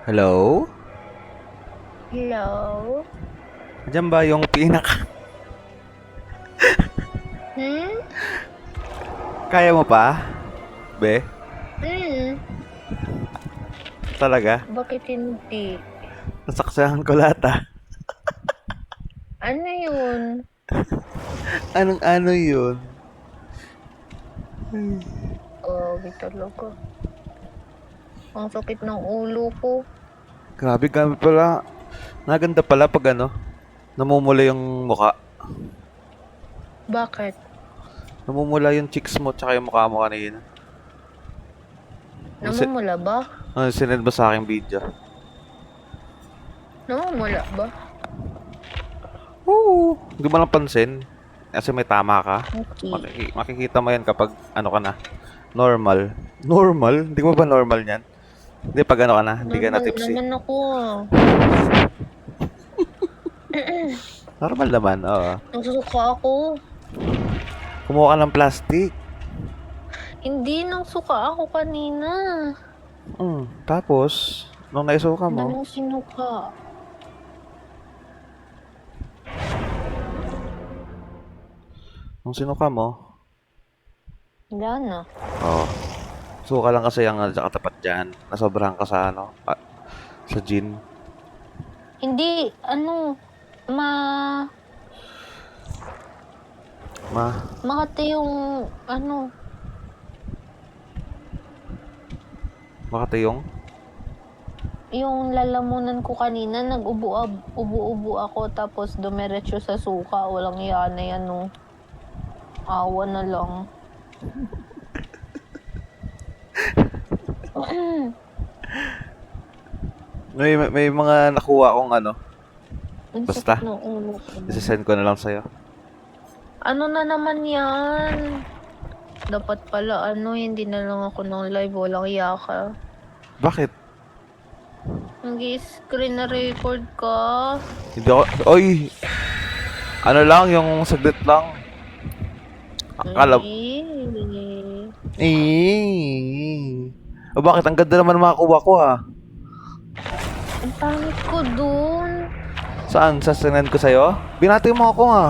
Hello? Hello? Andiyan ba yung pinaka... Hmm? Kaya mo pa? Be? Hmm? Talaga? Bakit hindi? Nasaksahan ko lahat ah. Ano yun? Anong ano yun? Grabe talaga. Ang sakit ng ulo ko. Grabe kami pala. Naganda pala pag ano, namumula yung muka. Bakit? Namumula yung cheeks mo tsaka yung mukha mo kanina. Namumula ba? Sinend mo sa aking video. Namumula ba? Oo. Hindi mo lang pansin. Kasi may tama ka. Okay. Makikita mo yan kapag ano ka na. Normal. Normal? Hindi mo ba normal yan? Hindi pag ano ka na, hindi ka na Normal tipsy. naman ako ah. Normal naman, oo. Nasusuka ako. Kumuha ka ng plastic. Hindi, nang suka ako kanina. Tapos, nung naisuka Ang mo, daming sinuka. nung sinuka mo, Wala na. oh, suka lang kasi ang katapat dyan. Nasobrahan ka sa ano, sa gin. Hindi, ano, Ma, makati yung, ano, makatayong. yung lalamunan ko kanina, nag-ubo-ubo ako, tapos dumiretso sa suka. Walang iya na yan, no. Awa na lang. May mga nakuha akong ano, Ang basta, sakit ng ulo ko. isisend ko na lang sa'yo. Ano na naman yan? Dapat pala, hindi na lang ako ng live. Walang iya ka. Bakit? Nag-screen na record ka. Hindi ako, oy, ano lang, yung saglit lang. Akala, O bakit? Ang ganda naman makakuha ko ha. Ang pangit ko dun. Saan? Sa sinend ko sa'yo? Binati mo ako ha.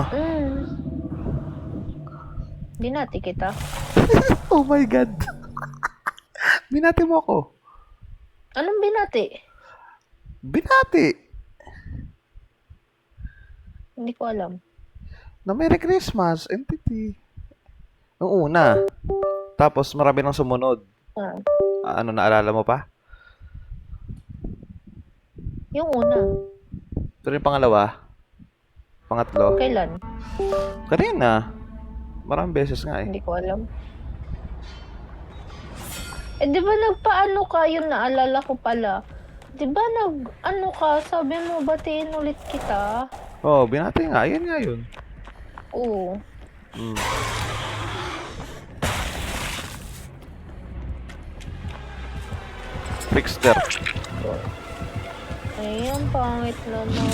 Binati kita. Oh my God. Binati mo ako. Anong binati? Binati. Hindi ko alam. Na Merry Christmas, entity. Ang una. Tapos marami nang sumunod. Ano, naalala mo pa? Yung una. Pero yung pangalawa, pangatlo, Kailan? kanina. Maraming beses nga eh. Hindi ko alam. Di ba nagpaano ka? Yung naalala ko pala. Di ba nag-ano ka? Sabi mo, batiin ulit kita. Oh, binati nga. Ayun nga yun. Oo. Trickster. Ay, ang pangit naman.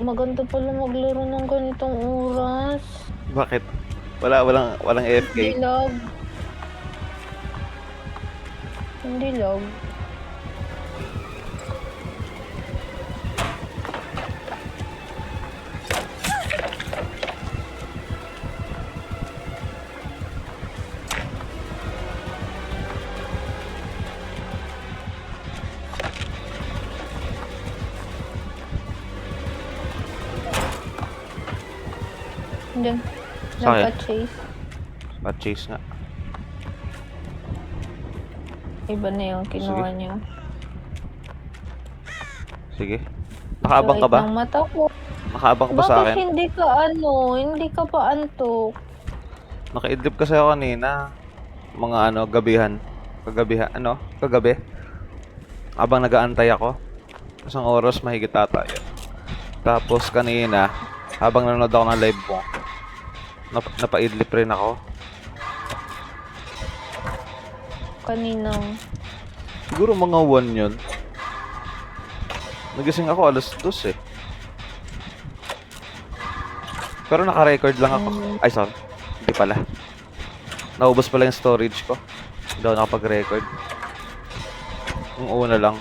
Maganda pala maglaro ng ganitong oras. Bakit? Walang AFK. Hindi lag. Hindi lag. Hindi. Sa akin? Nagpa-chase. Chase nga. Iba na yung kinuha niya. Sige. Nakaabang ka ba? Ng mata ko. Nakaabang ka ba sa Bakit akin? hindi ka pa antok? Nakaidlip kasi ako kanina. Mga ano, gabihan. Kagabi. Habang nag-aantay ako. Isang oras mahigit ata yun. Tapos kanina, habang nanonood ako ng live mo, napaidlip rin ako. Kaninang. Siguro mga 1 yun. Nagising ako alas 2 eh. Pero naka-record lang ako. Ay, sorry. Hindi pala. Naubos pala yung storage ko. Hindi ako nakapag-record. Yung una lang.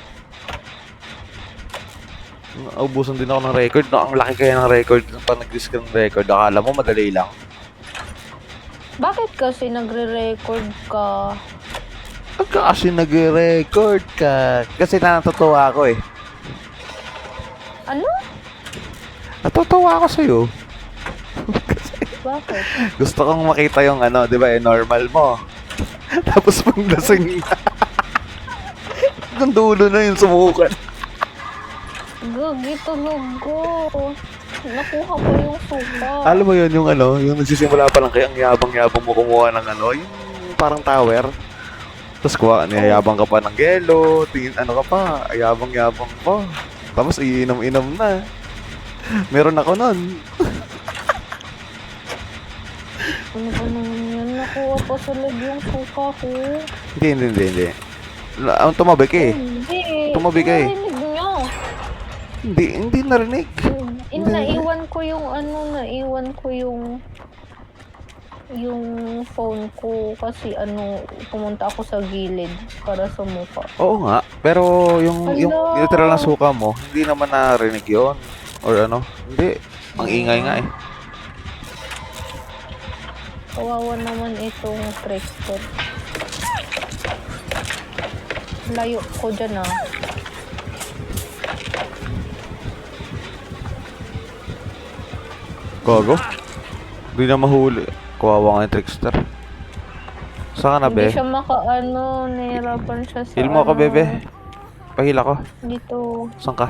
Naubusan din ako ng record. No, ang laki kaya ng record. Pag nag-disc ng record, akala mo madali lang. Bakit kasi nagre-record ka? Pagka kasi nag-record ka. Kasi natutuwa ako eh. Ano? Natutuwa ako sa'yo. Bakit? Gusto kong makita yung ano, di ba, normal mo. Tapos pag lasing na. Hanggang dulo na yung sumukan. Gagi tulog ko. Nakuha ko yung suka. Alam mo yun, yung ano, yung nagsisimula pa lang kayo, ang yabang-yabang mo kumuha ng ano, yung parang tower. Tapos niyayabang ka pa ng yelo, tingin ano ka pa, yabang-yabang pa. Tapos iinom-inom na. Meron ako nun. Ano ba naman yan? Nakuha pa sa lag yung suka ko. Hindi. Ang tumabi ka eh. Hindi. Tumabi ka eh. Narinig niyo. Hindi narinig. Naiwan ko yung ano, naiwan ko yung phone ko kasi ano, pumunta ako sa gilid para sumuka. Oo nga, pero yung Hala. literal na suka mo, hindi naman narinig yon. Or ano, hindi. Ang ingay nga eh. Kawawa naman itong trickster. Layo ko dyan ah. Gago. Hindi na mahuli. Kawawa nga yung trickster. Saan ka na, Hindi be? siya makaano, nahirapan siya sa Heal mo ako, ano, bebe. Pahil ako. Dito. Saan ka?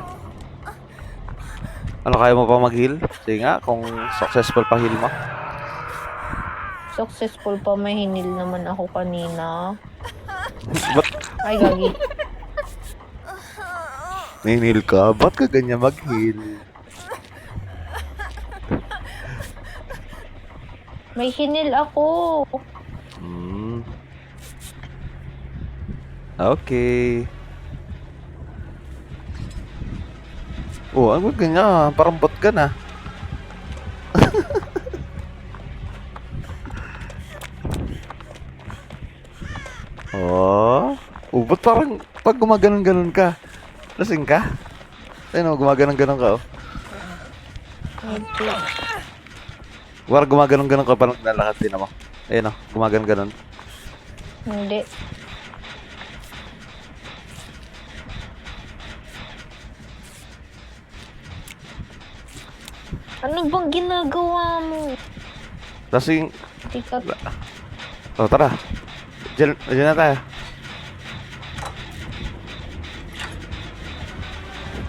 Ano, kaya mo pa mag-heal? Sige nga, kung successful pa heal mo. Successful pa, may hinil naman ako kanina. Ba't Ay, gagi. ninil ka? Ba't ka ganyan mag-heal? May hinil ako. Hmm. Okay. Oh, ano ganyan? Parang bot ka na. Oh. Oh, ba't parang pag gumaganon-ganon ka? Lasing ka? Ayun, gumaganon-ganon ka, oh. Okay. War, gumaganon-ganon ka, parang nalakad din ako. Ayun, oh, gumaganon-ganon. Hindi. Ano bang ginagawa mo? Lasing. Tika, Oh, tara. Diyan na tayo.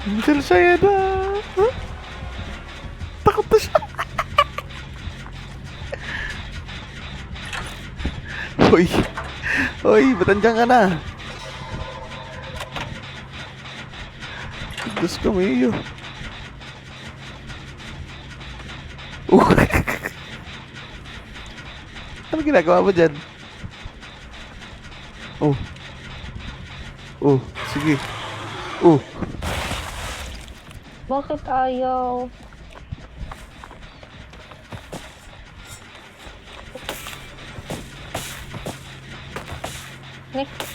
Diyan siya na. Huh? Takot na siya. Hoy. Hoy, ba't andyan ka na? Diyos ko, Mayo. Ano ginagawa mo dyan? Oh. Oh, sige. Oh. bakit ayaw? Next.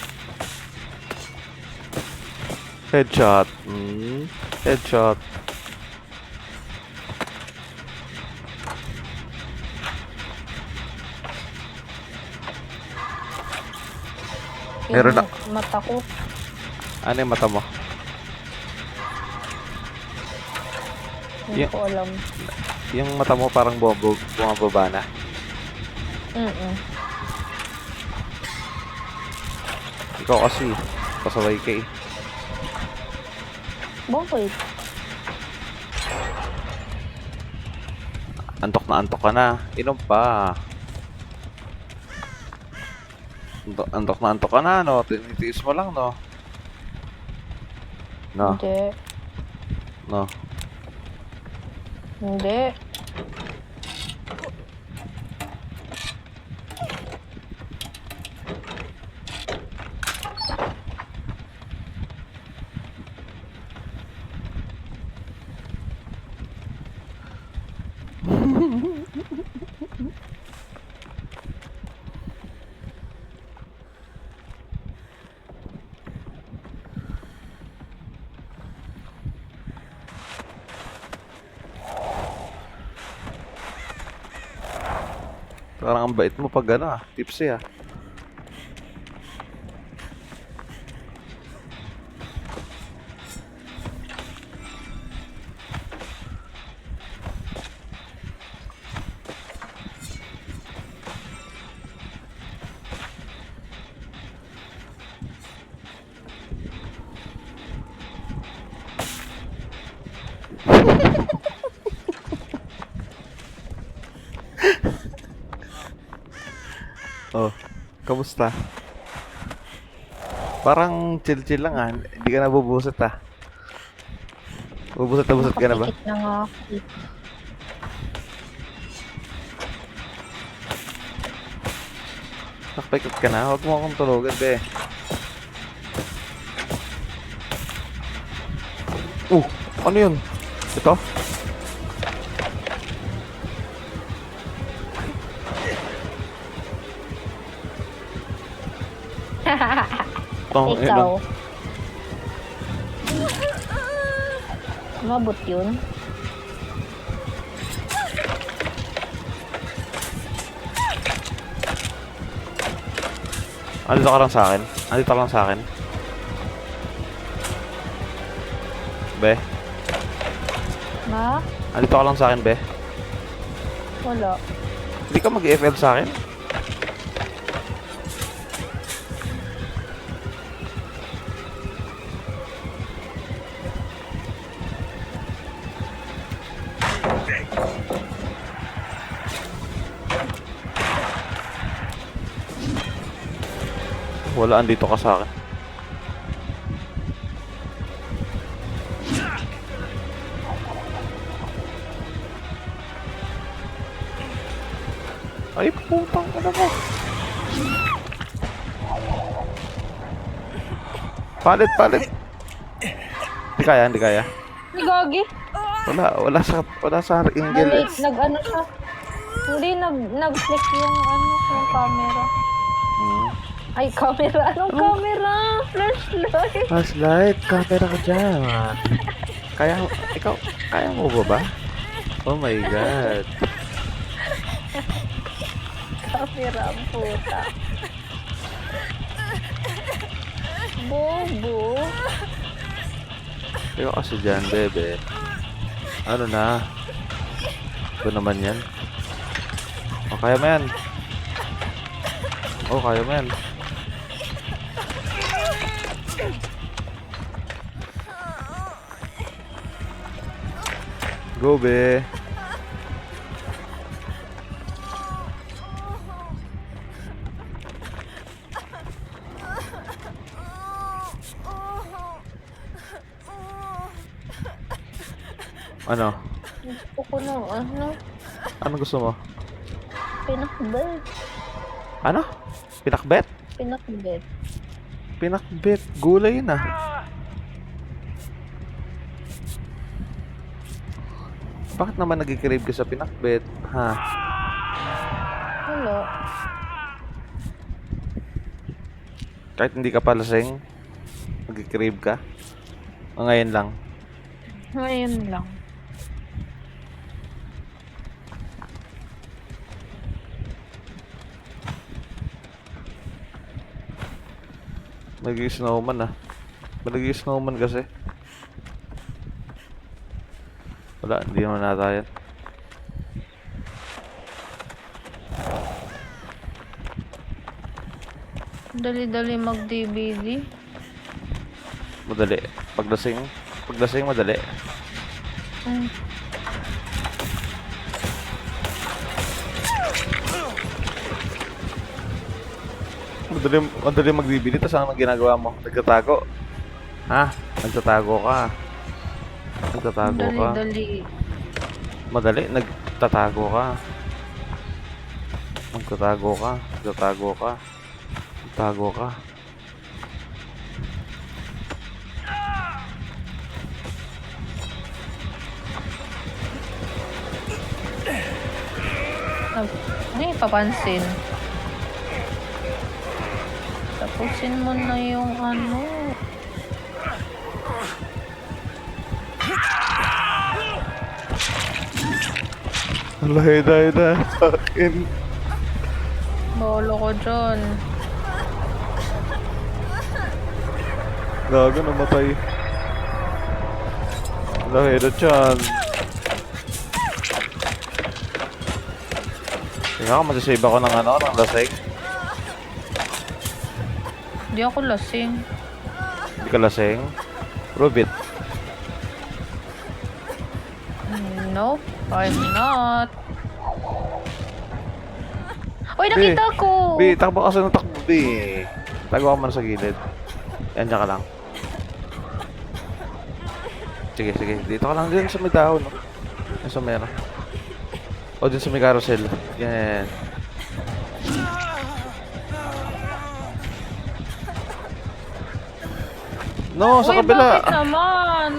Headshot. Headshot. Meron na. Mata ko. Ano yung mata mo? Hindi Yeah. ko alam. Yung mata mo parang bumababa na. Ikaw kasi, pasaway ka eh. Bakit? Antok ka na. Inom pa. Antok ka na, no? Tinitiis mo lang, no? No? Hindi. No? Hindi. Parang ang bait mo pag ano tipsy ah. Oh, kamusta? Parang chill-chill lang ah. Hindi ka nabubusit ah. Bubusit na busit ka na ba? Nakapikit na nga ako. Nakapikit ka na? Huwag mo akong tulugan, be. Ano yun? Ito? Ikaw. Mabot yun. Andito ka lang sa akin. Andito ka lang sa akin. Be. Ma? Andito ka lang sa akin, be. Wala. Hindi ka mag-FL sa akin? Wala, andito ka sa akin. Ay, putang ka na mo. Palit, palit. Hindi kaya, hindi kaya. Ay, gagi. Wala sa angle. Nag-ano siya. Hindi, nag-flick yung yung camera. Ay, camera. Anong camera? Flashlight. Flashlight, camera ka dyan. Kaya mo ba? Oh my God. Camera ang puta. Bobo. Ikaw kasi dyan, bebe. Ano na? Ito naman yan. Oh, kaya mo yan. Oh, kaya mo yan. Go, be. Ano? Gusto ko ng Ano gusto mo? pinakbet. Ano? Pinakbet? Pinakbet. Pinakbet. Gulay yun ah. Bakit naman nag-crave ka sa pinakbet? Ha? Wala. Kahit hindi ka palasing, nag-crave ka? O ngayon lang? Ngayon lang. Nag-snowman ah. Nag-snowman kasi. Wala, hindi naman nata yan. Dali-dali mag-DVD. Madali. Paglasing, madali. Mm. Madali mag-DVD. Tapos ano ginagawa mo? Nagtatago. Ha? Nagtatago ka. Dali-dali. Madali. Nagtatago ka. Nagtatago ka. Ano yung papansin? Tapusin mo na yung ano. Lahi na sa akin. Bolo ko dyan. Gago, namatay. Lahira dyan. Tingnan ko, masasave ako ng ano, ng lasing. Hindi ako lasing. Hindi ka lasing. Prove it. Nope, I'm not. Uy, nakita ko! B, takbo kasi ng takbo, B. Tago ka man sa gilid. Yan, dyan ka lang. Sige, sige. Dito ka lang din sa may dahon, no? Yan sa meron. O, din sa may carousel. Yan. No, sa Uy, kabila. bakit naman?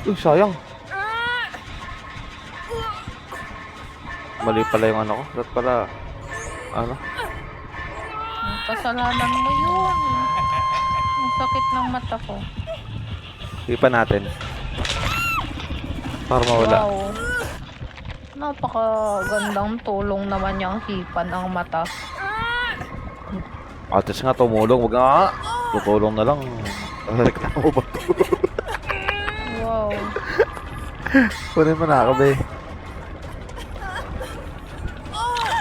Uy, sayang. Mali pala yung ano ko. Dapat pala, ano? Kasalanan mo yun. Ang sakit ng mata ko. Ipa natin. Para mawala. Wow. Napakagandang tulong naman yung hipan ang mata. Atis nga tumulong. Wag nga. Tutulong na lang. Reklamo ba ito? Wow. Kunin mo na ako, be.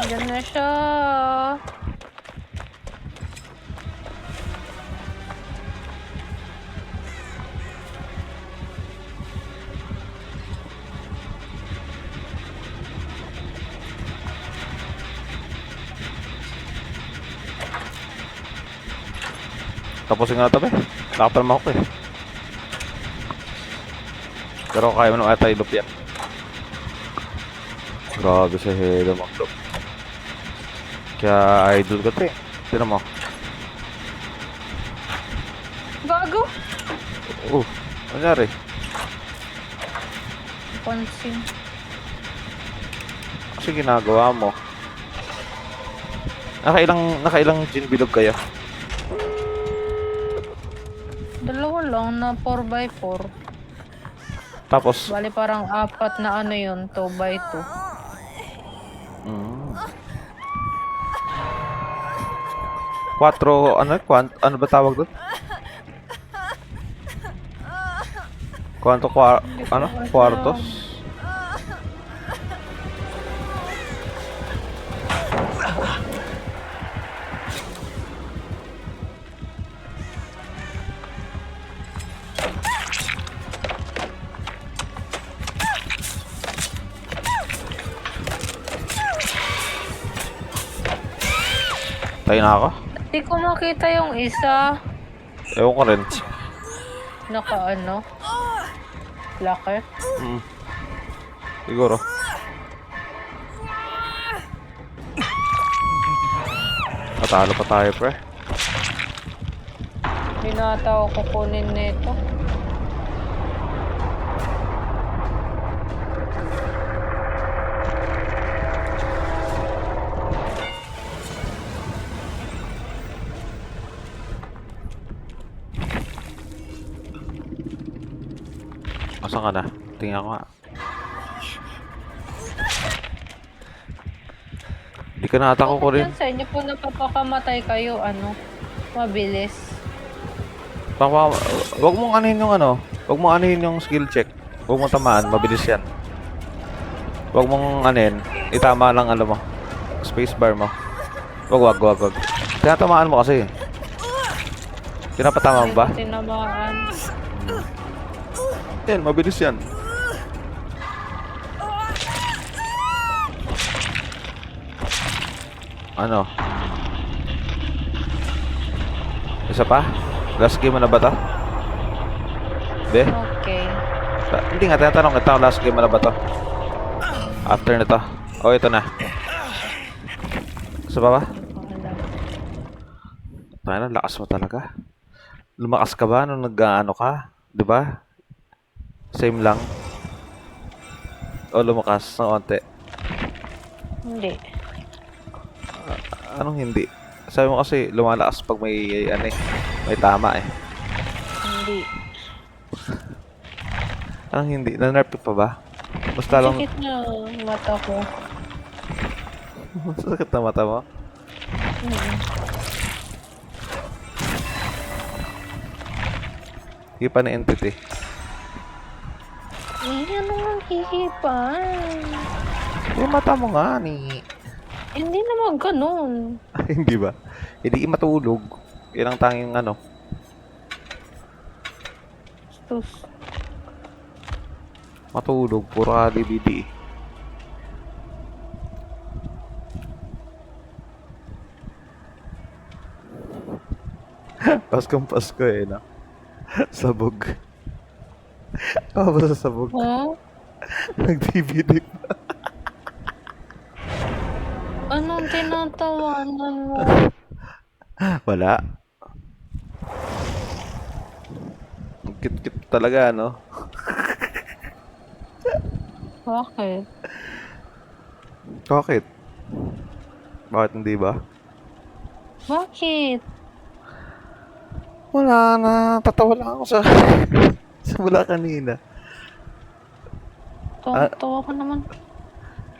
Diyan na siya. Tapusin nga ito, be. Nakapal mo ako, eh. Pero kaya mo naman ata ilup yan. Grabe sa helo mag-loop. Kaya idol ko ito, eh. Sino mo? Gago. Nangyari? Pansin. Kasi ginagawa mo. Nakailang gin bilog kayo? Dalawa lang na 4x4. Tapos, Bali parang apat na ano yun, 2x2. mm. 4, ano ba tawag doon? Kwartos? Tayo na ako? Di ko makita yung isa. Ewan ko rin. Naka ano? Laki. Siguro. Patalo pa tayo, pre. Binata ako kukunin nito. Asan ka na? Tingnan ko nga. Hindi ka nata ko rin. Yan sa inyo po napapakamatay kayo, ano? Mabilis. Wag mong anuhin yung ano. Wag mong anuhin yung skill check. Wag mong tamaan. Mabilis yan. Wag mong anuhin. Itama lang ano mo. Spacebar mo. Wag. Tinatamaan mo kasi. Pinapatama mo ba? Tinamaan. Yan, mabilis yan. Ano? Isa pa? Last game mo na ba to? Be? Okay. Hindi nga, tinatanong kita kung last game mo na ba to? After nito. Oh, ito na. Isa pa ba? Tayo na, lakas mo talaga. Lumakas ka ba nung nag-ano ka? Diba? Same lang. O lumakas ng onte. Hindi. Anong hindi? Sabi mo kasi lumalakas pag may ano eh, may tama eh. Hindi. Anong hindi? Na-nerf pa ba? Basta lang Sakit na mata ko. sakit na mata mo. Mm. Hipa na entity. Ano nga hihipan? Yung mata mo nga ni. Hindi naman ganun. Hindi ba? Hindi matulog. Yan ang tanging ano. Sus. Matulog. Puro ka DVD. Paskong Pasko eh, no? Sabog. Ako ba sa sabog? Ha? Nag-DVD pa. Anong tinatawanan mo? Wala. Ang cute-cute talaga, no? Bakit? Bakit? Bakit hindi ba? Bakit? Wala na. Tatawa lang ako sa... sa mula kanina. Tawa ka naman.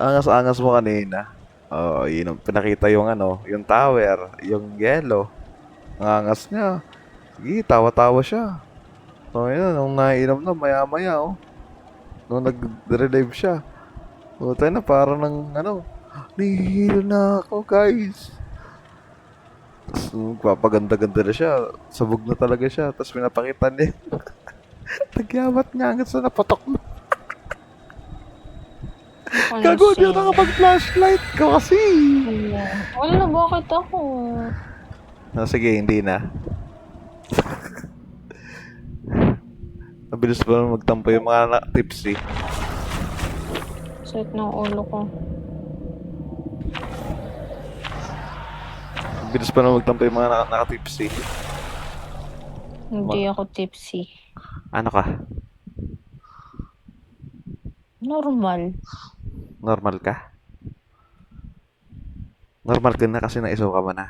Angas-angas mo kanina. Oo, yun. Pinakita yung ano, yung tower, yung yellow. Ang angas niya. Sige, tawa-tawa siya. So, yun, nung naiinom na, maya-maya, oh. Nung nag-relive siya. O, tayo na, parang ng, ano, nihihilo na ako, guys. Tapos, papaganda-ganda na siya. Sabog na talaga siya. Tapos, pinapakita niya. Nagyamat niya hanggang sa napatok na. Gago, di na nakapag-flashlight ko kasi. Wala, bakit ako? No, sige, hindi na. Mabilis pa naman magtampo yung mga tipsy. Sakit ng ulo ko. Mabilis pa naman magtampo yung mga naka-tipsy. Hindi ako tipsy. Ano ka? Normal. Normal ka? Normal ka na kasi naisaw ka ba na?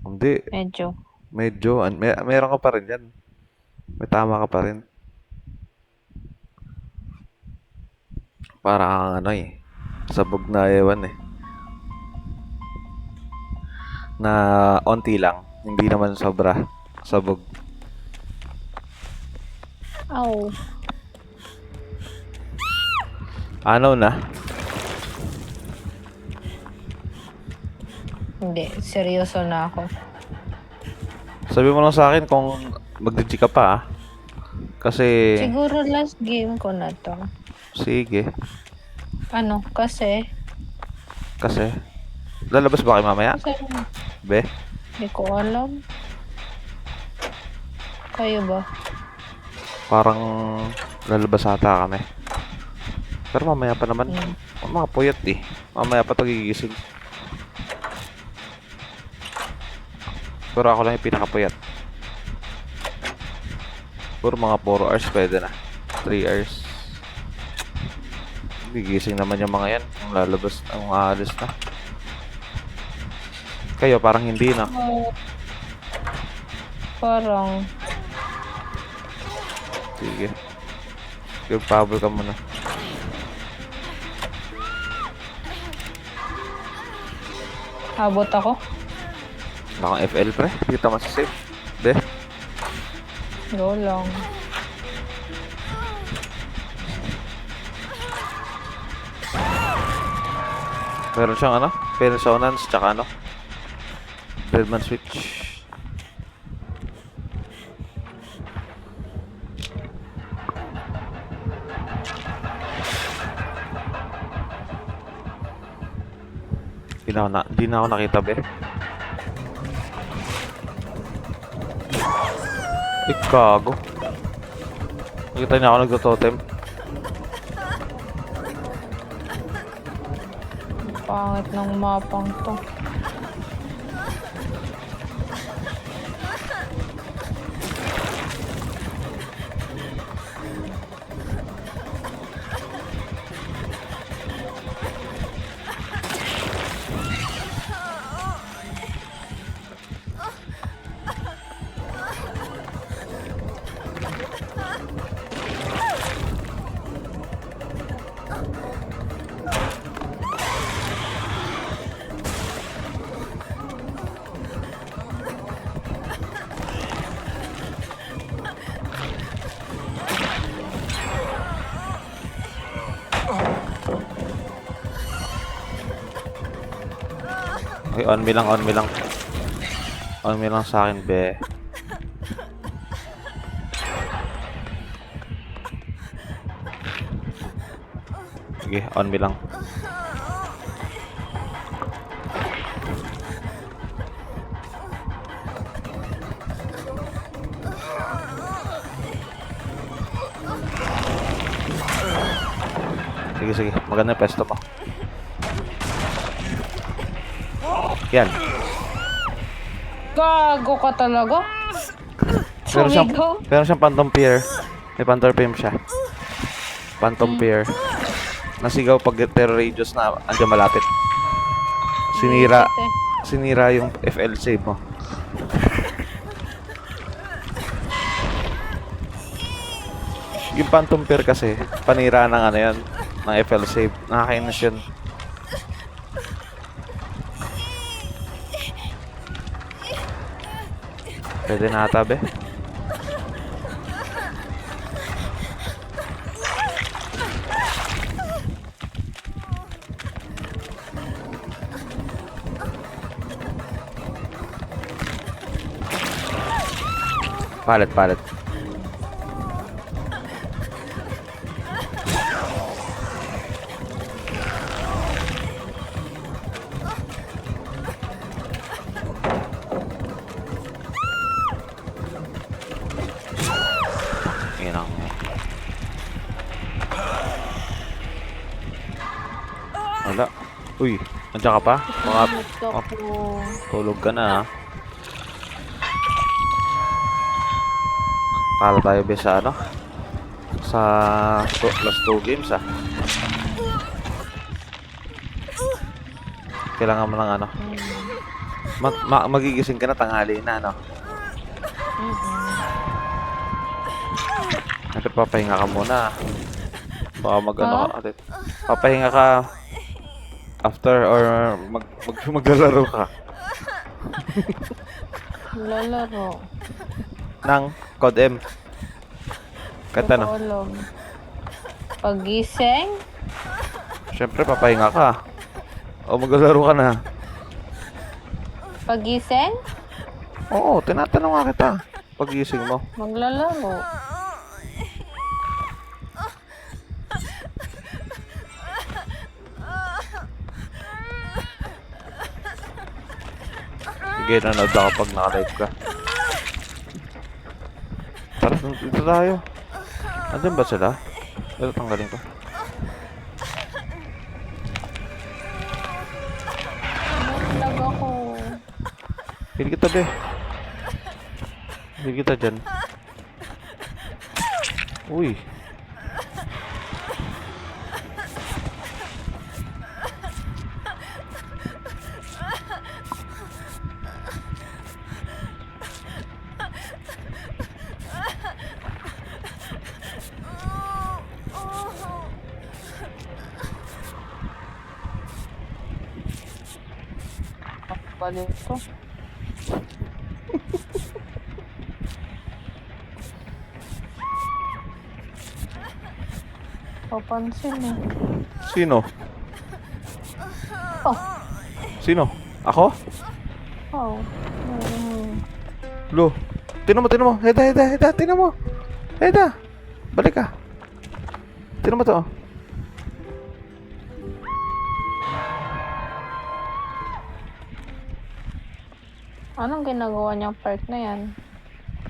Hindi. Medyo. Medyo. Meron ka pa rin yan. May tama ka pa rin. Para kang ano eh. Sabog na ewan eh. Na onti lang. Hindi naman sobra. Sabog. Ow. Ano na? Hindi, seryoso na ako. Sabi mo lang sa akin kung mag-GG ka pa ah. Kasi... Siguro last game ko na to. Sige. Ano, kasi... Kasi... Lalabas ba kayo mamaya? Kasi Be? hindi ko alam. Kayo ba? Parang lalabas ata kami. Pero mamaya pa naman. Mga puyat eh. Mamaya pa ito gigising. Pero ako lang yung pinakapuyat. Puro mga 4 hours pwede na. 3 hours. Gigising naman yung mga yan. Ang lalabas, ang aalis na. Kayo parang hindi na. Parang... Sige. Pablo ka muna. Abot ako? Nakang FL pre. Hindi kita masasave. Be. Go lang. Meron siyang ano? Personance tsaka ano? Deadman switch. Di na ako nakita be. Gago. Nakita niya ako nagtototem. Pangit ng mapang to. Okay, on me lang, on me lang. On me lang sa akin, be. Sige, on me lang. Sige, sige. Maganda yung pesto mo. Yan. Gago ka talaga. Sumigaw. Pero siyang Phantom Pier. May Phantom Pier siya. Phantom Pier. Nasigaw pag terror radius na andyan malapit. Sinira. Shit, eh. Sinira yung FL save mo. Yung Phantom Pier kasi, panira ng ano yan, ng FL save. Nakakainis yun. Pwede na ata, be. Palit, palit. Yan ang... Wala. Uy, nandiyan ka pa? Gusto ko. Tulog ka na, ha? Talo tayo, be, sa ano? Sa last 2 games, ha? Kailangan mo ng ano? Magigising ka na, tanghali na, ano? Siyempre, papahinga ka muna. Baka mag-ano ka ulit. Papahinga ka after or maglalaro ka Lalaro. ng Code M. Kahit ano. Alam. Pagising? Siyempre, papahinga ka. O maglalaro ka na. Pagising? Oo, tinatanong nga kita. Pagising mo. Maglalaro. Sige, nanood ako pag naka-live ka. Tara, dito tayo. Andun ba sila? Ito, tanggalin ko. Naglag ako. Pili kita, be. Pili kita dyan. Uy. Balik to. Papansin eh. Sino? Oh. Sino? Ako? Oh. Lo. Tinan mo. Heda. Tinan mo. Heda. Balik ka. Tinan mo to. Anong ginagawa niyang perk na yan?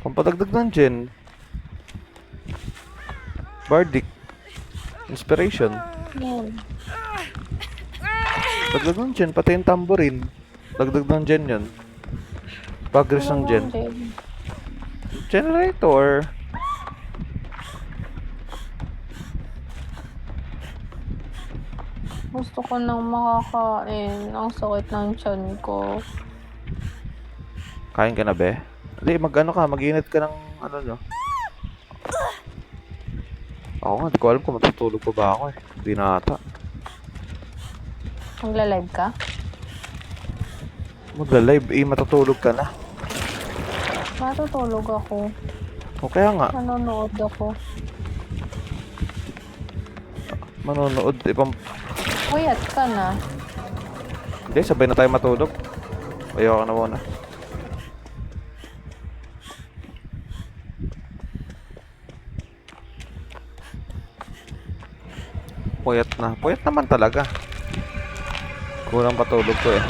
Pampadagdag ng gen. Bardic. Inspiration. Yan. Dagdag ng gen. Pati yung tambourine. Dagdag ng gen yun. Progress ng gen. Generator. Gusto ko nang makakain. Ang sakit ng tiyan ko. Kain ka na, be? Hindi, mag-init ka ng ano, no? Ako nga, di ko alam kung matutulog pa ba ako eh. Hindi na ata. Magla-live ka? Magla-live, matutulog ka na. Matutulog ako. O kaya nga, Manonood ako. manonood, ibang... Puyat ka na. Hindi, sabay na tayo matulog. Ayoko na muna. Puyat na. Puyat naman talaga. Kurang patulog ko eh.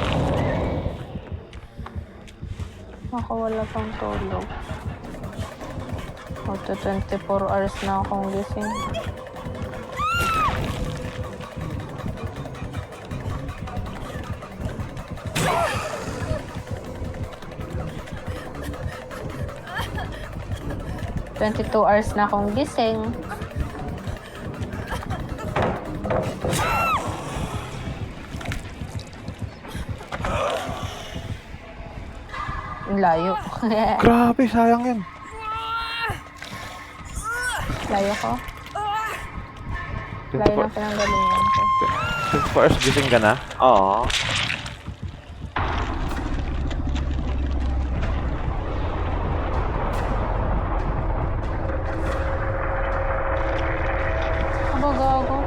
Ako wala pang tulog. Magto 24 hours na akong gising. ...22 hours na akong gising. Ang layo. Grabe, sayang yan. Layo ko. Layo ng pinanggalingan ko. 24 hours gising ka na? Oo. Aba, gago.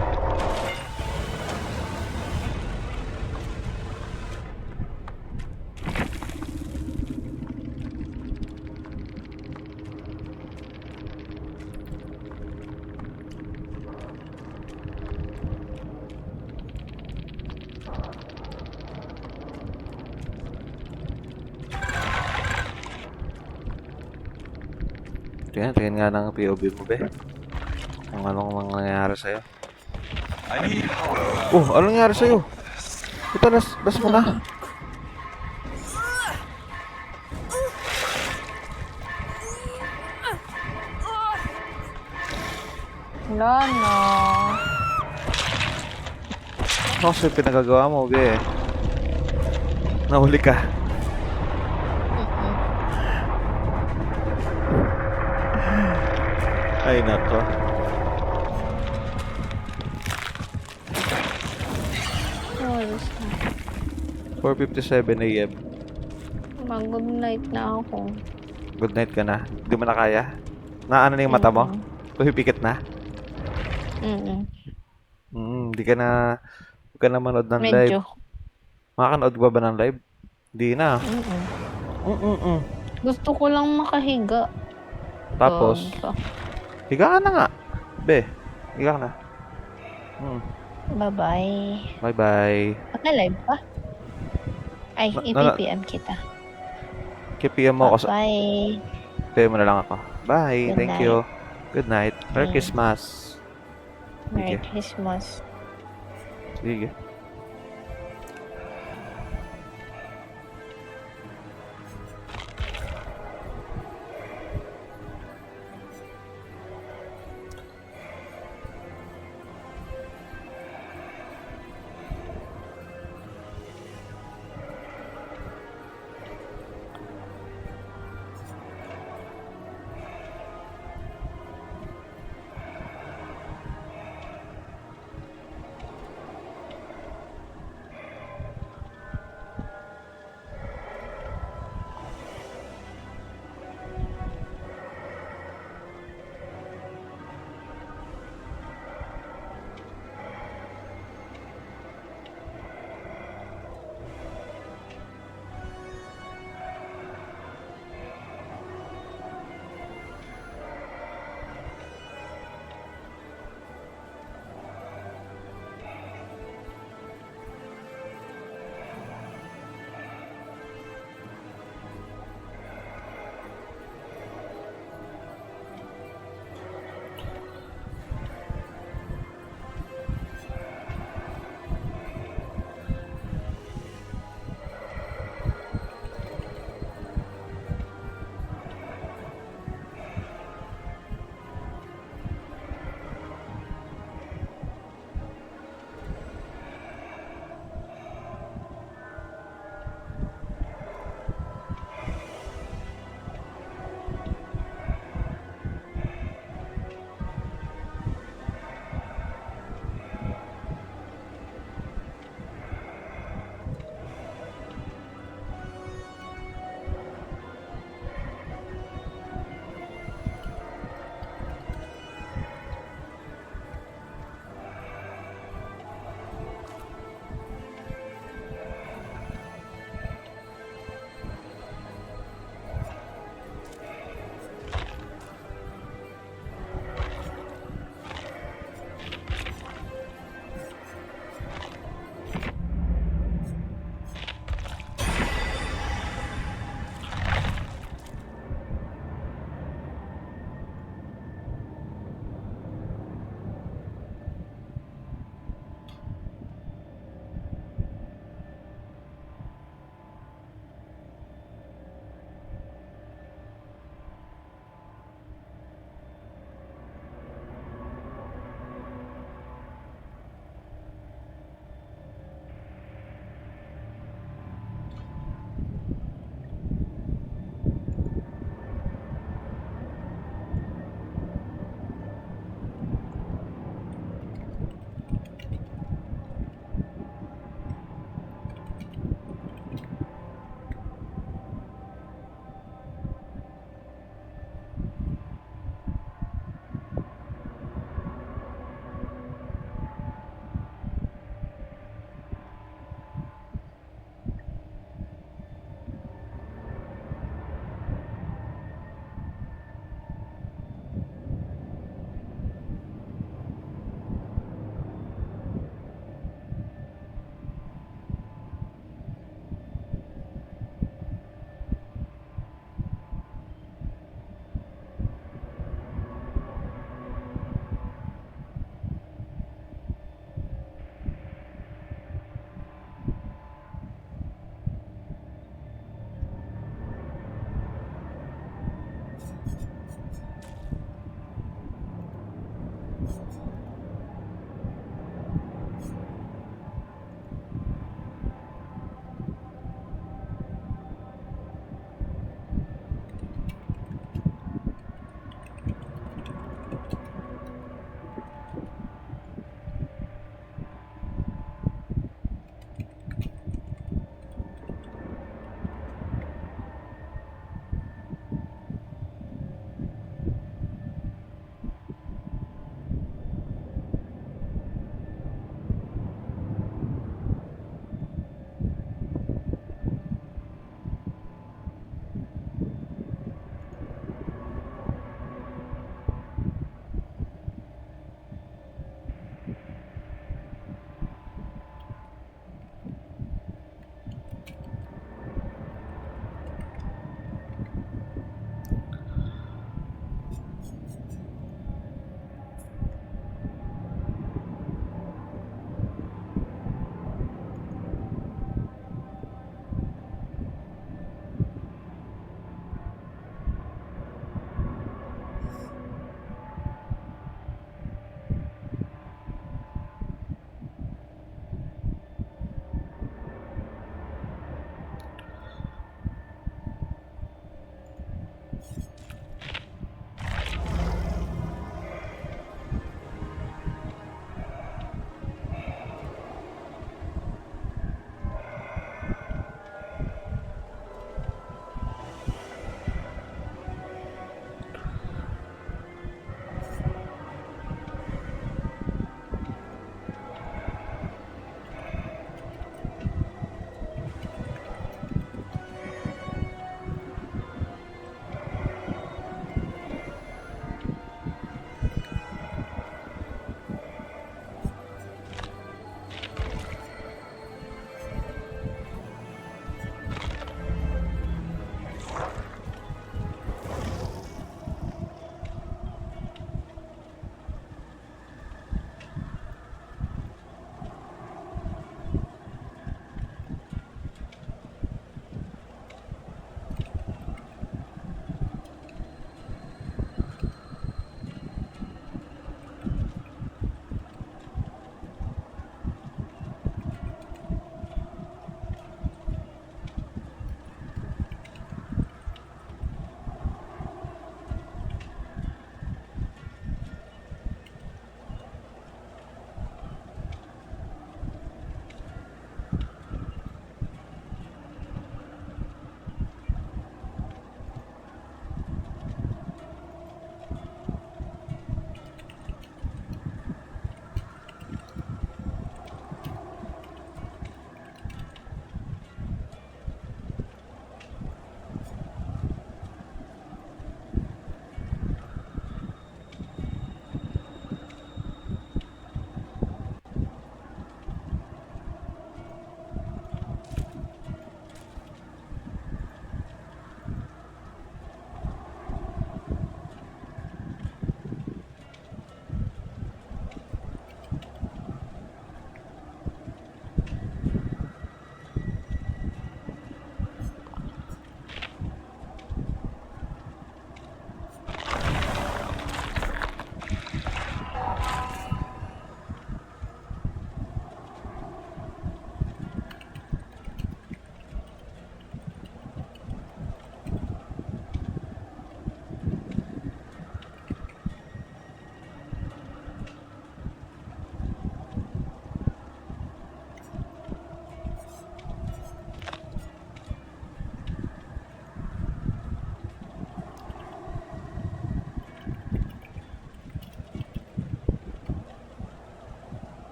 Tingnan nga ng POV mo, be. Kung anong nangyayari sa'yo. Oh, anong nangyayari sa'yo? Ito, las mo na. Wala na. Ano kasi pinagagawa mo, be? Nahuli ka. Ay, nako. Oras na. 4:57 AM. Mag-good night na ako. Good night ka na. Hindi mo na kaya? Naano na yung mata mo? Pumipikit na? Hindi ka na... Huwag ka na manood ng live. Medyo. Makakanood ba ba ng live? Hindi na. Gusto ko lang makahiga. Tapos, Gago. higa ka na nga. Be, higa ka na. Bye-bye. Bye-bye. Pagka-live pa? Ay, i-PPM kita. KPM mo ako sa... Bye. PM mo na lang ako. Bye. Good Thank night. you. Good night. Merry Mm. Christmas. Merry Sige. Christmas. Sige.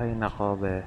Ay, nako, be.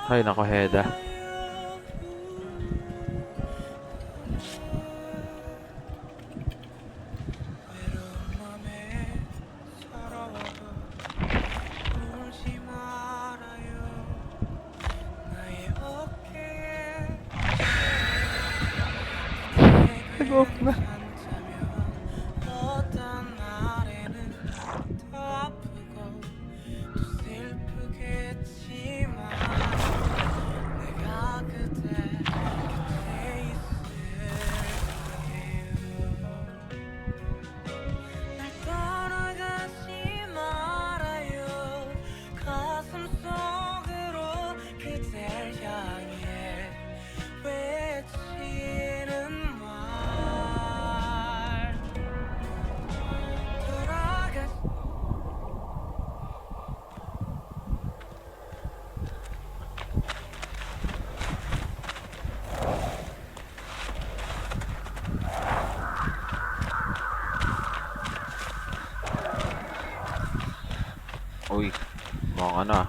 Ay, nako, Heda. Nag-off na. Uy, mukhang ano ah.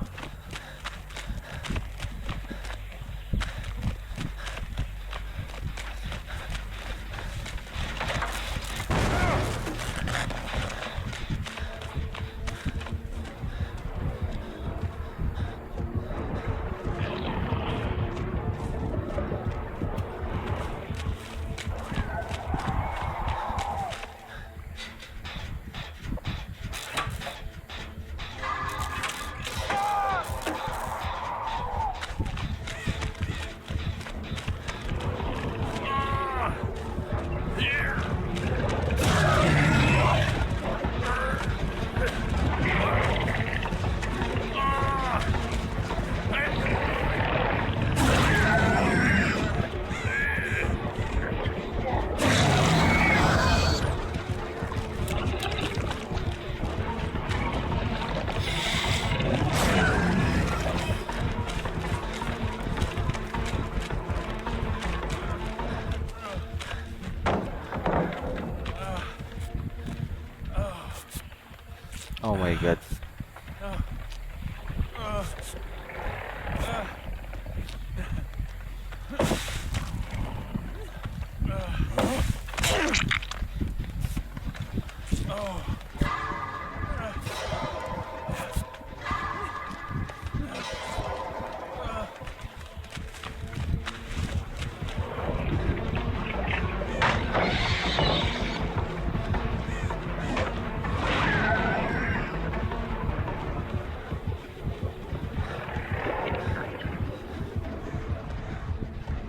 Oh my god.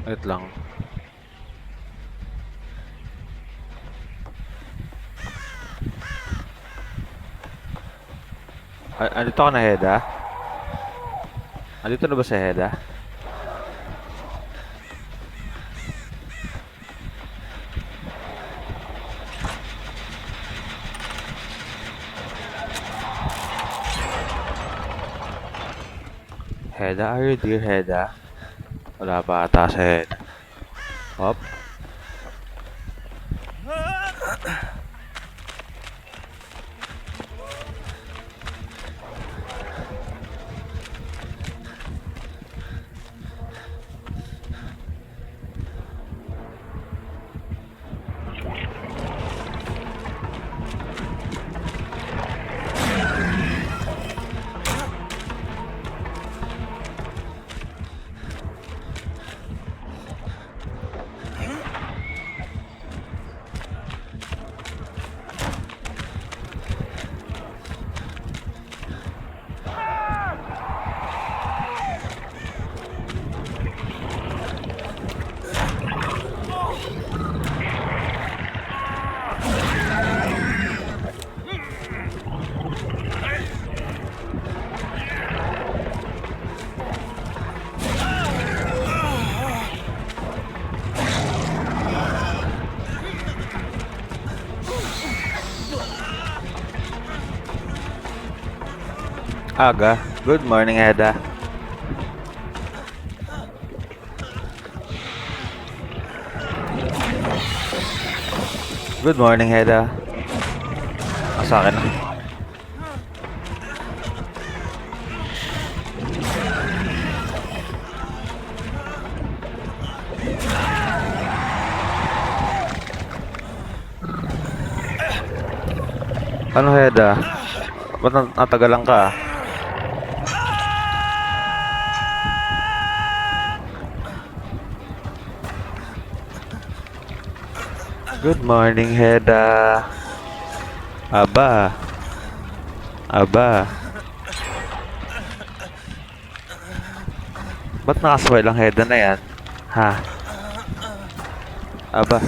Wait lang. Andito ka na, Heda? Andito na ba si Heda? Heda, are you dear Heda? Wala pa ata si Heda. Hop. Aga. Good morning, Heda. Good morning, Heda. Sa akin na. Ano, Heda? Ba't natagalan ka? Good morning, Heda. Aba. Aba. Ba't nakasway lang Heda na yan? Ha? Aba.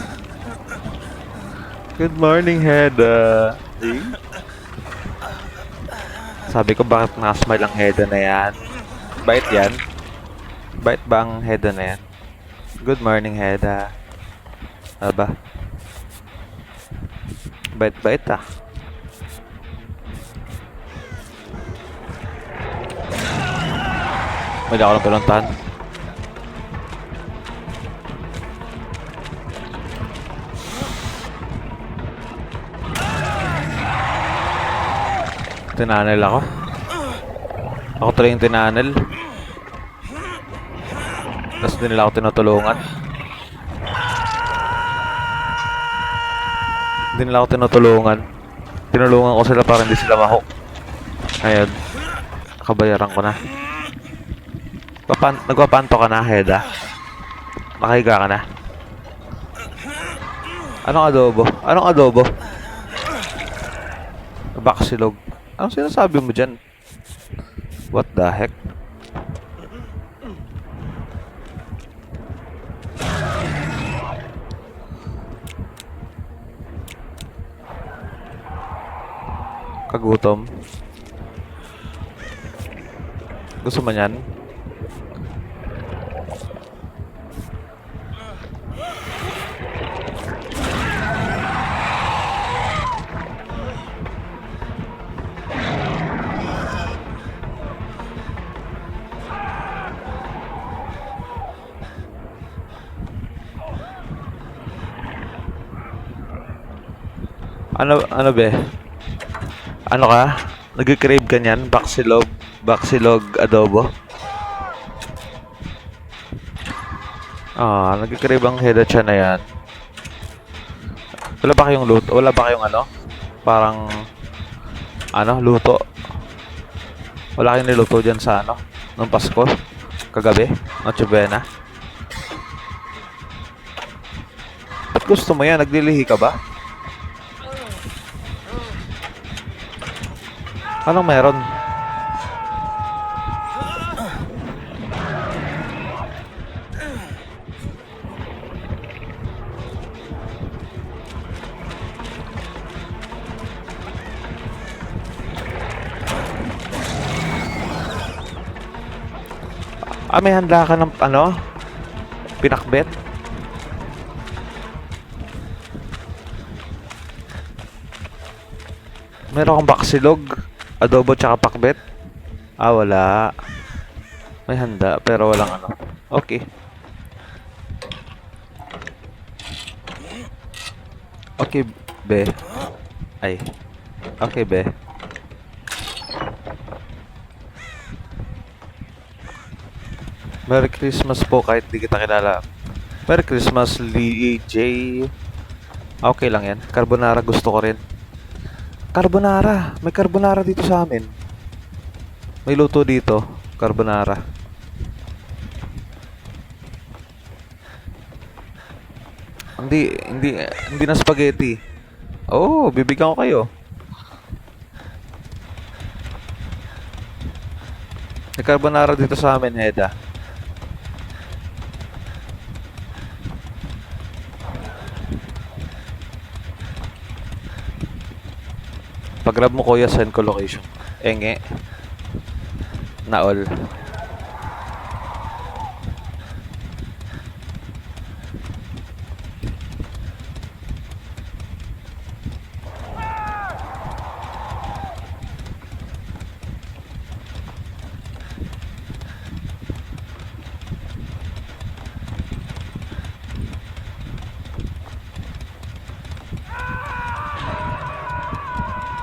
Good morning, Heda. Sabi ko bakit nakasmile ang Heda na yan? Bait yan? Bait ba ang Heda na yan? Good morning, Heda. Aba. Bait-bait ah. May ako lang pinuntahan. Tinanel ako. Ako tuloy yung tinanel. Tapos din nila ako tinutulungan. Hindi nila ako tinutulungan. Tinulungan ko sila para hindi sila ma-hook. Ayun. Kabayaran ko na. Nagpapanto ka na, Heda? Nakahiga ka na? Anong adobo? Anong adobo? Baksilog. Anong sinasabi mo dyan? What the heck? Kagutom. Gusto mo yan? Ano be? Ano ka? Nag-crave ka niyan? Baksilog adobo? Nag-crave ang Heda siya na yan. Wala ba kayong luto? Wala ba kayong ano? Parang luto? Wala kayong niluto dyan sa nung Pasko? Kagabi? Noche Buena? Ba't gusto mo yan? Naglilihi ka ba? Anong meron? May handa ka ng pinakbet? Meron kang baksilog, adobo tsaka pakbet? Wala. May handa, pero walang ano. Okay. Okay, be. Ay. Okay, be. Merry Christmas po kahit di kita kilala. Merry Christmas, Lee J. Okay lang yan. Carbonara gusto ko rin. Carbonara! May carbonara dito sa amin. May luto dito. Carbonara. Hindi na spaghetti. Oh, bibigyan ko kayo. May carbonara dito sa amin, Heda. Pag-grab mo kuya, send ko location. Enge. Naol.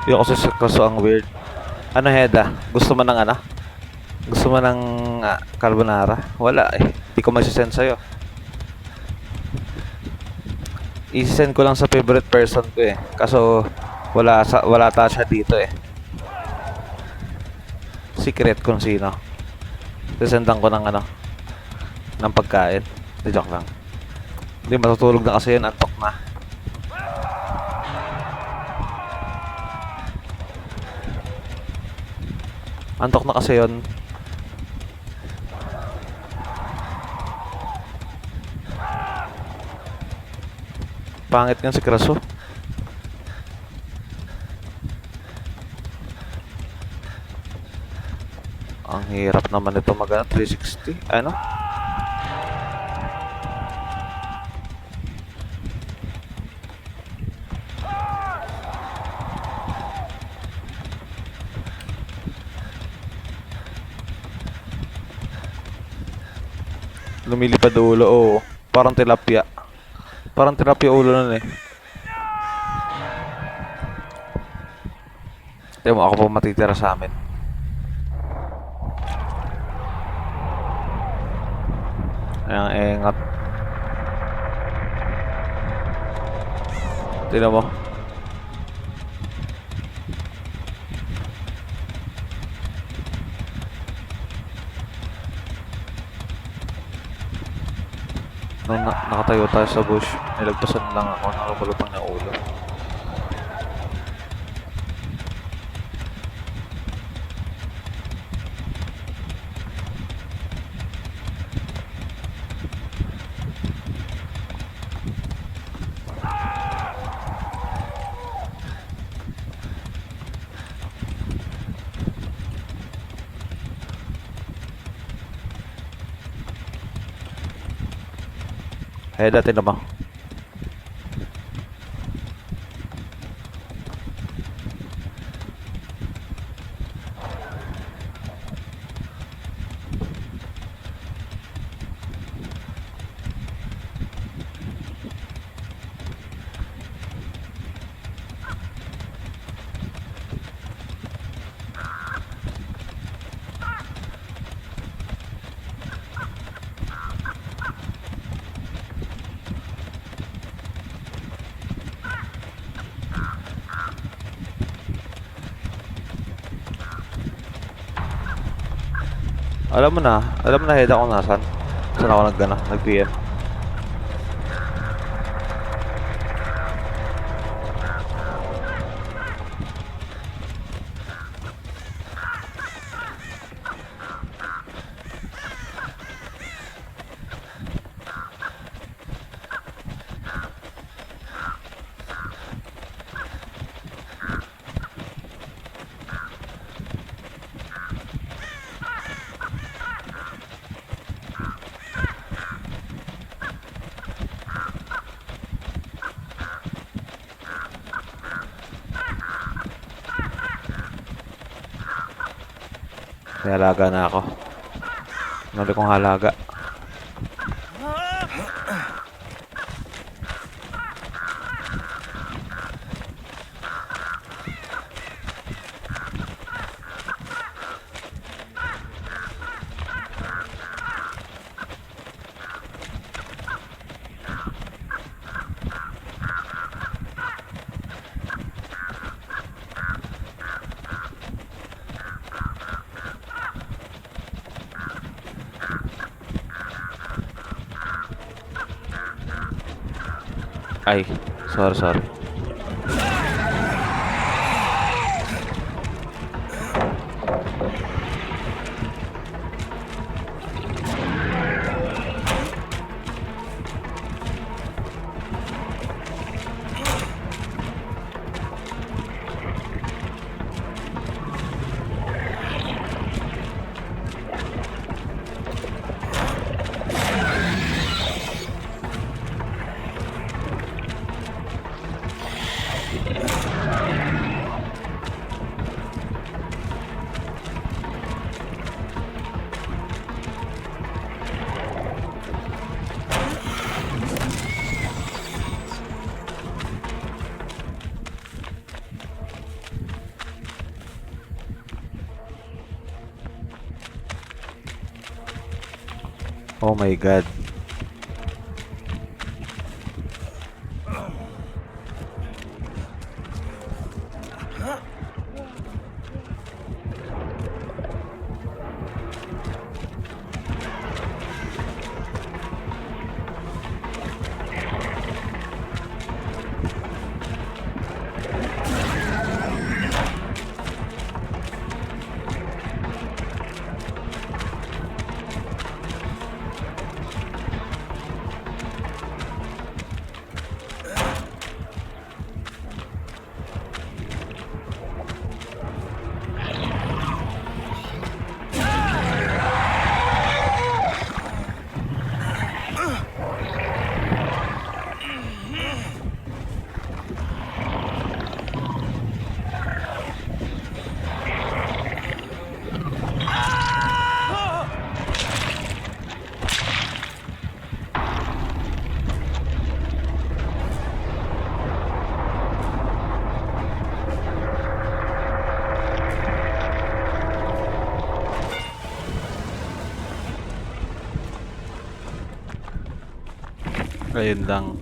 Yung kasi kaso ang weird. Ano, Heda? Gusto mo ng ano? Gusto mo ng carbonara? Wala eh. Di ko masisend sa'yo. I-send ko lang sa favorite person ko eh. Kaso wala ta siya dito eh. Secret kung sino. Sisendan ko ng ano, ng pagkain. Di joke lang. Hindi, matutulog na kasi yun. Antok na. Antok na kasi yun. Pangit nga si Kraso. Ang hirap naman ito mag 360. Ano? Lumilipad ulo, oo. Parang tilapia. Parang tilapia ulo nun eh. Tignan mo, ako pa matitira sa amin. Ayan, engat. Tignan mo. Nung nakatayo tayo sa bush, nilagpasan lang ako, nakabalutang na ulo. Eh, dati naman. Alam mo na head ako nasan. Saan ako nag-PM. May alaga na ako. Nali kong halaga. Ay, sorry. Oh my god. Ayun lang.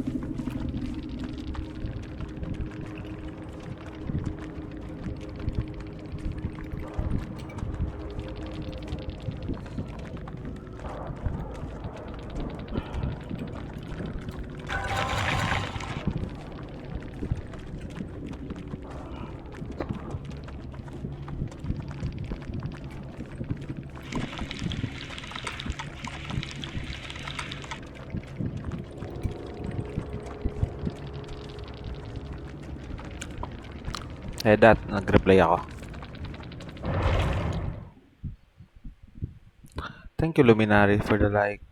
Nag-reply ako. Thank you, Luminary, for the like.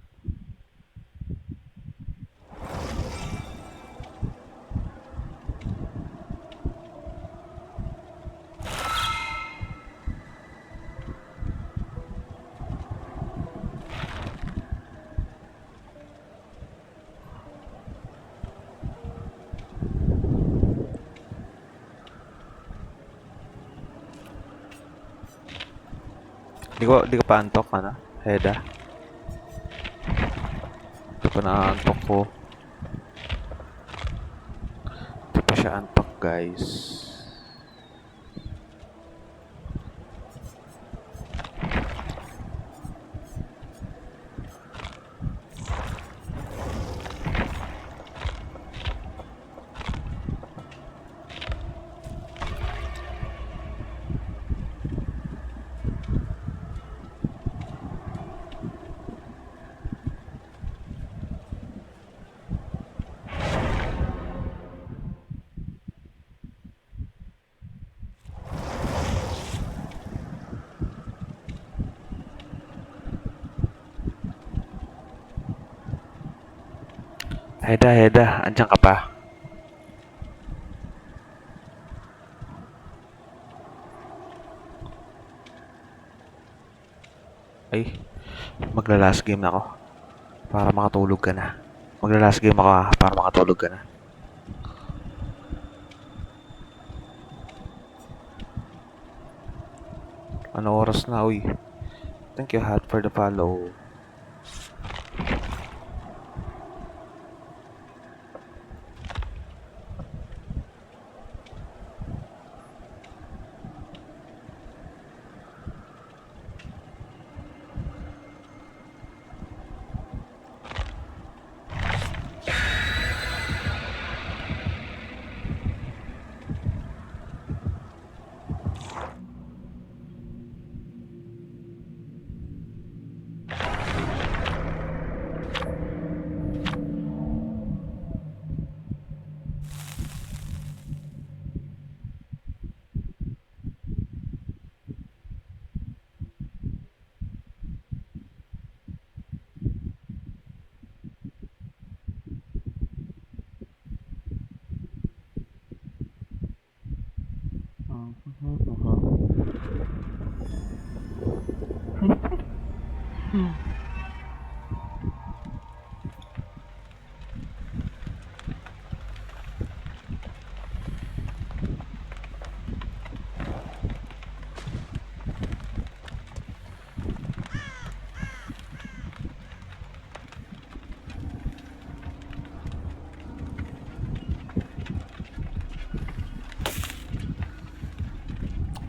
Di ko pa antok, ano? Heda. Di pa na-antok ko. Di pa siya antok, guys. Heda, andyan ka pa? Ay, Magla-last game na ako. Para makatulog ka na. Magla-last game ako para makatulog ka na. Ano oras na, uy? Thank you, Hat, for the follow.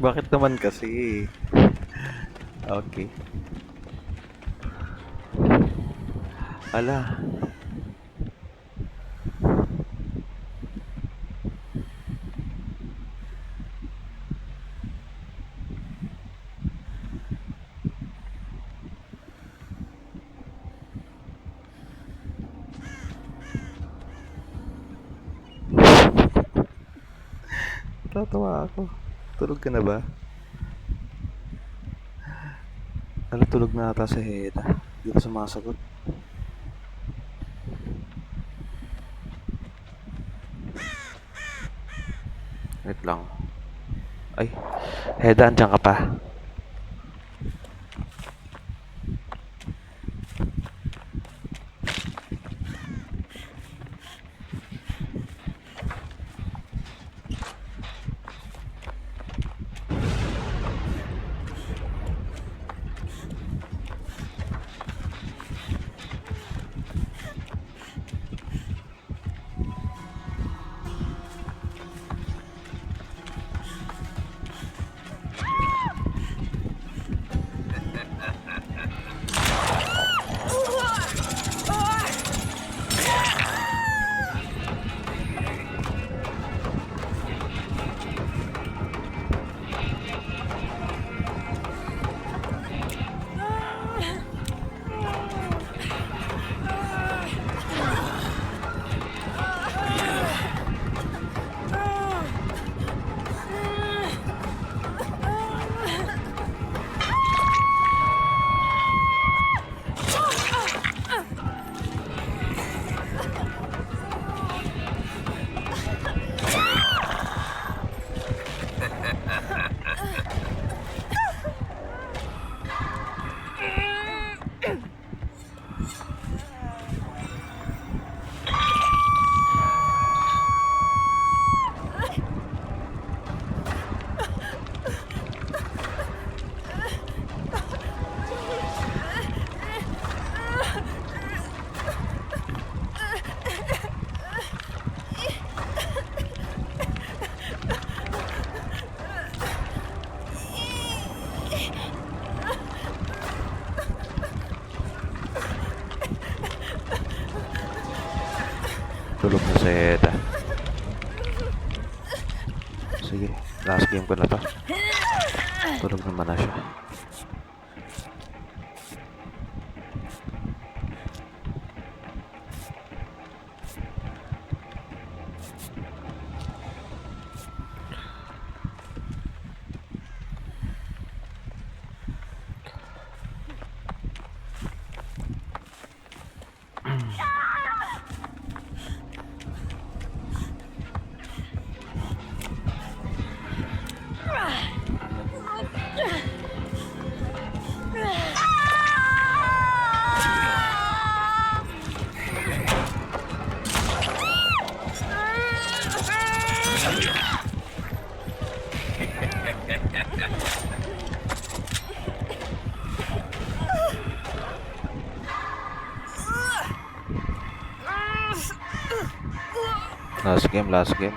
Bakit naman kasi? Okay. Ala. Tatawa ako. Tulog ka na ba? Ala, tulog na ata si Heda. Hindi pa sumasagot. Wait lang. Ay, Heda, andyan ka pa. Tulog na si Heda. Sige, last game ko na to. Tulog naman na siya. Last game, last game.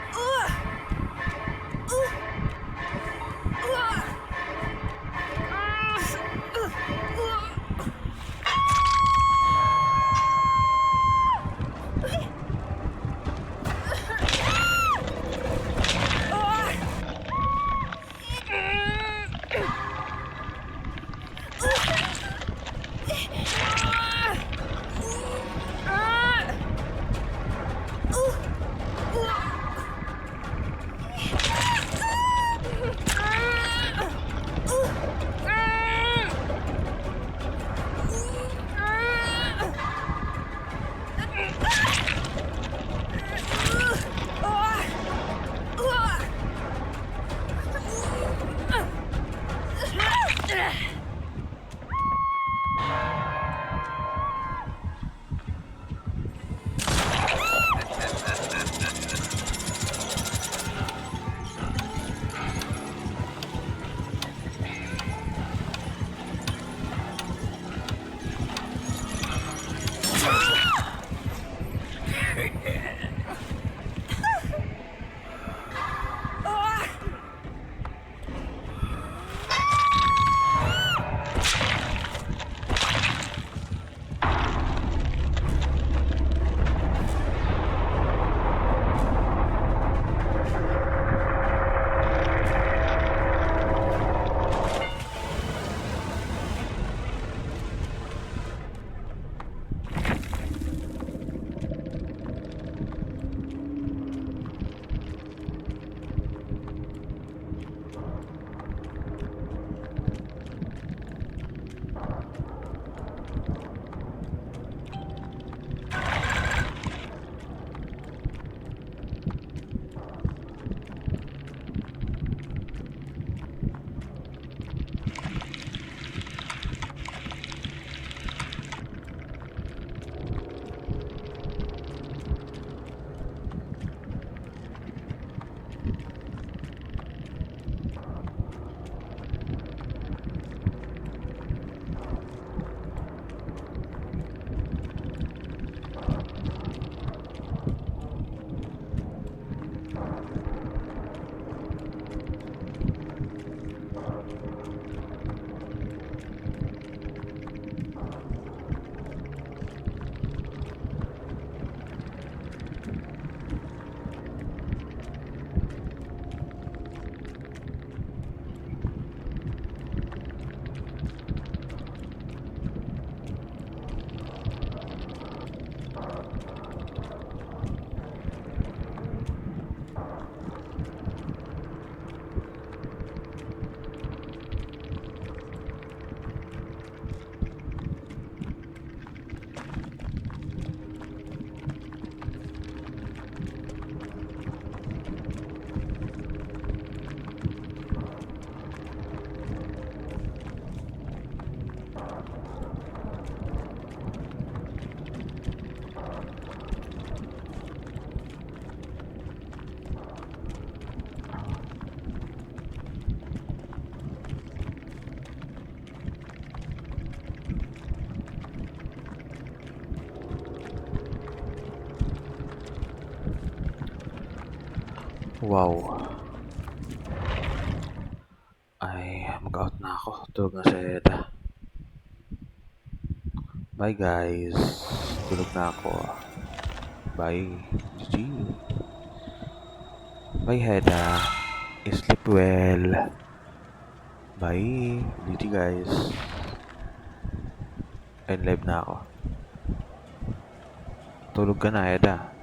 Wow. Ay, mag-out na ako. Tulog na si Eda. Bye guys. Tulog na ako. Bye. GG. Bye Heda. Sleep well. Bye. GG guys. End live na ako. Tulog ka na Eda.